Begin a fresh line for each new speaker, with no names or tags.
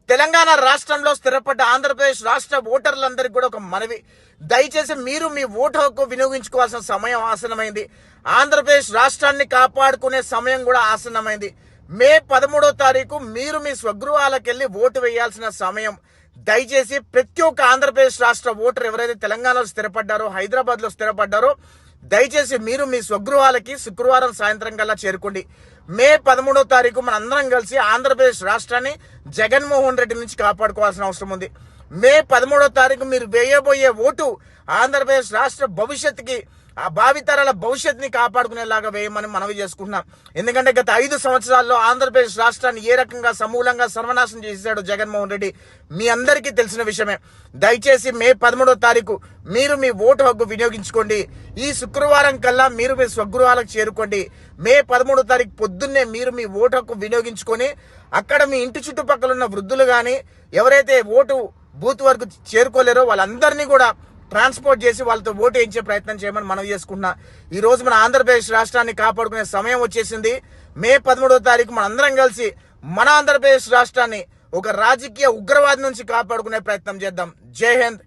తెలంగాణ రాష్ట్రంలో స్థిరపడ్డ ఆంధ్రప్రదేశ్ రాష్ట్ర ఓటర్లందరికీ కూడా ఒక మనవి. దయచేసి మీరు మీ ఓటు హక్కు వినియోగించుకోవాల్సిన సమయం ఆసన్నమైంది. ఆంధ్రప్రదేశ్ రాష్ట్రాన్ని కాపాడుకునే సమయం కూడా ఆసన్నమైంది. మే 13వ తారీఖు మీరు మీ స్వగృహాలకు వెళ్ళి ఓటు వేయాల్సిన సమయం. దయచేసి ప్రతి ఒక్క ఆంధ్రప్రదేశ్ రాష్ట్ర ఓటర్ ఎవరైతే తెలంగాణలో స్థిరపడ్డారో, హైదరాబాద్ లో స్థిరపడ్డారో, దయచేసి మీరు మీ స్వగృహాలకి శుక్రవారం సాయంత్రం కల్లా చేరుకోండి. మే 13వ తారీఖు మన అందరం కలిసి ఆంధ్రప్రదేశ్ రాష్ట్రాన్ని జగన్మోహన్ రెడ్డి నుంచి కాపాడుకోవాల్సిన అవసరం ఉంది. మే 13వ తారీఖు మీరు వేయబోయే ఓటు ఆంధ్రప్రదేశ్ రాష్ట్ర భవిష్యత్తుకి, ఆ భావితరాల భవిష్యత్తుని కాపాడుకునేలాగా వేయమని మనవి చేసుకుంటున్నాం. ఎందుకంటే గత 5 సంవత్సరాల్లో ఆంధ్రప్రదేశ్ రాష్ట్రాన్ని ఏ రకంగా సమూలంగా సర్వనాశనం చేశాడు జగన్మోహన్ రెడ్డి మీ అందరికీ తెలిసిన విషయమే. దయచేసి మే 13వ తారీఖు మీరు మీ ఓటు హక్కు వినియోగించుకోండి. ఈ శుక్రవారం కల్లా మీరు మీ స్వగృహాలకు చేరుకోండి. మే 13వ తారీఖు పొద్దున్నే మీరు మీ ఓటు హక్కు వినియోగించుకొని అక్కడ మీ ఇంటి చుట్టుపక్కల ఉన్న వృద్ధులు కానీ ఎవరైతే ఓటు బూత్ వరకు చేరుకోలేరో వాళ్ళందరినీ కూడా ట్రాన్స్పోర్ట్ చేసి వాళ్ళతో ఓటు వేయించే ప్రయత్నం చేయమని మనవి చేసుకుంటున్నా. ఈ రోజు మన ఆంధ్రప్రదేశ్ రాష్ట్రాన్ని కాపాడుకునే సమయం వచ్చేసింది. మే 13వ తారీఖు మన అందరం కలిసి మన ఆంధ్రప్రదేశ్ రాష్ట్రాన్ని ఒక రాజకీయ ఉగ్రవాది నుంచి కాపాడుకునే ప్రయత్నం చేద్దాం. జై హింద్.